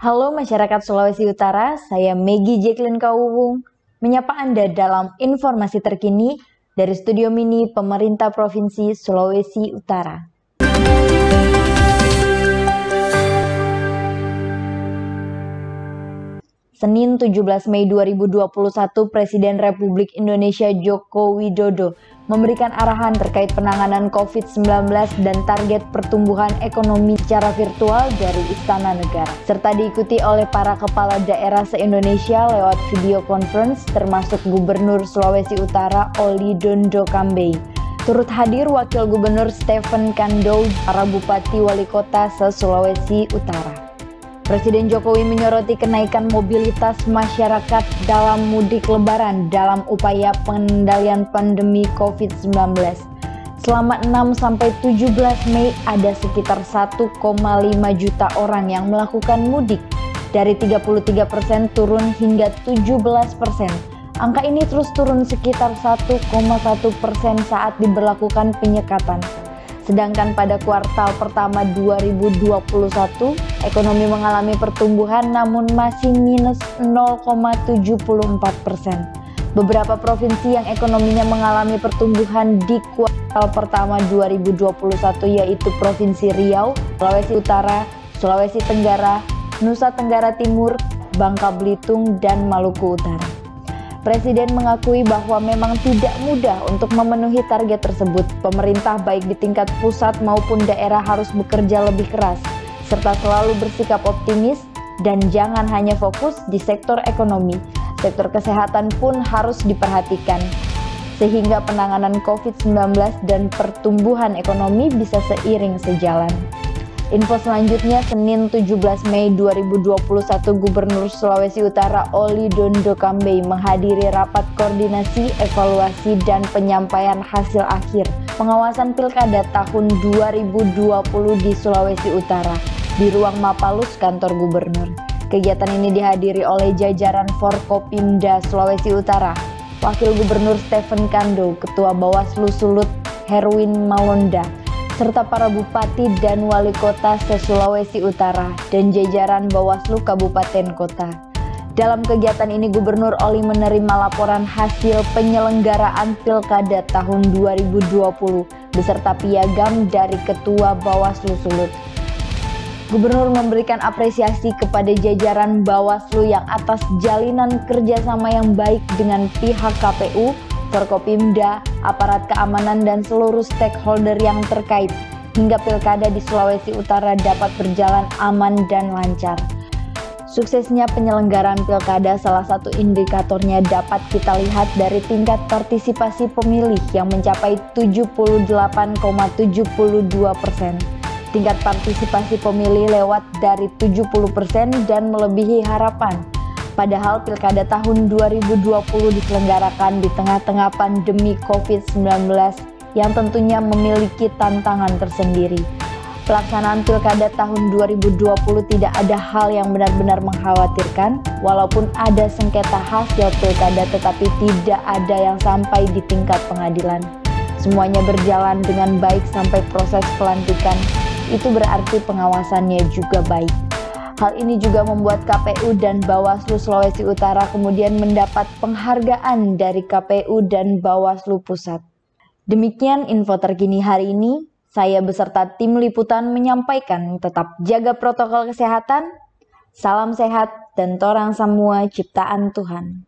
Halo masyarakat Sulawesi Utara, saya Maggie Jacqueline Kauwung, menyapa Anda dalam informasi terkini dari Studio Mini Pemerintah Provinsi Sulawesi Utara. Senin 17 Mei 2021, Presiden Republik Indonesia Joko Widodo memberikan arahan terkait penanganan COVID-19 dan target pertumbuhan ekonomi secara virtual dari Istana Negara, serta diikuti oleh para kepala daerah se-Indonesia lewat video conference termasuk Gubernur Sulawesi Utara Oli Dondo Kambe. Turut hadir Wakil Gubernur Stephen Kando, para Bupati Wali Kota se-Sulawesi Utara. Presiden Jokowi menyoroti kenaikan mobilitas masyarakat dalam mudik lebaran dalam upaya pengendalian pandemi COVID-19. Selama 6-17 Mei ada sekitar 1,5 juta orang yang melakukan mudik. Dari 33% turun hingga 17%. Angka ini terus turun sekitar 1,1% saat diberlakukan penyekatan. Sedangkan pada kuartal pertama 2021, ekonomi mengalami pertumbuhan namun masih minus 0,74%. Beberapa provinsi yang ekonominya mengalami pertumbuhan di kuartal pertama 2021 yaitu Provinsi Riau, Sulawesi Utara, Sulawesi Tenggara, Nusa Tenggara Timur, Bangka Belitung, dan Maluku Utara. Presiden mengakui bahwa memang tidak mudah untuk memenuhi target tersebut. Pemerintah baik di tingkat pusat maupun daerah harus bekerja lebih keras, serta selalu bersikap optimis dan jangan hanya fokus di sektor ekonomi. Sektor kesehatan pun harus diperhatikan, sehingga penanganan COVID-19 dan pertumbuhan ekonomi bisa seiring sejalan. Info selanjutnya, Senin 17 Mei 2021, Gubernur Sulawesi Utara Oli Dondo Kambe menghadiri rapat koordinasi, evaluasi, dan penyampaian hasil akhir pengawasan Pilkada tahun 2020 di Sulawesi Utara di ruang Mapalus kantor Gubernur. Kegiatan ini dihadiri oleh jajaran Forkopimda Sulawesi Utara, Wakil Gubernur Stephen Kando, Ketua Bawaslu Sulut Herwin Malonda, serta para bupati dan wali kota se-Sulawesi Utara dan jajaran Bawaslu Kabupaten Kota. Dalam kegiatan ini Gubernur Oli menerima laporan hasil penyelenggaraan Pilkada tahun 2020 beserta piagam dari Ketua Bawaslu Sulut. Gubernur memberikan apresiasi kepada jajaran Bawaslu yang atas jalinan kerjasama yang baik dengan pihak KPU, Forkopimda, aparat keamanan, dan seluruh stakeholder yang terkait hingga Pilkada di Sulawesi Utara dapat berjalan aman dan lancar. Suksesnya penyelenggaraan Pilkada salah satu indikatornya dapat kita lihat dari tingkat partisipasi pemilih yang mencapai 78,72%. Tingkat partisipasi pemilih lewat dari 70% dan melebihi harapan. Padahal Pilkada tahun 2020 diselenggarakan di tengah-tengah pandemi COVID-19 yang tentunya memiliki tantangan tersendiri. Pelaksanaan Pilkada tahun 2020 tidak ada hal yang benar-benar mengkhawatirkan, walaupun ada sengketa hasil Pilkada tetapi tidak ada yang sampai di tingkat pengadilan. Semuanya berjalan dengan baik sampai proses pelantikan, itu berarti pengawasannya juga baik. Hal ini juga membuat KPU dan Bawaslu Sulawesi Utara kemudian mendapat penghargaan dari KPU dan Bawaslu Pusat. Demikian info terkini hari ini. Saya beserta tim liputan menyampaikan tetap jaga protokol kesehatan, salam sehat, dan torang semua ciptaan Tuhan.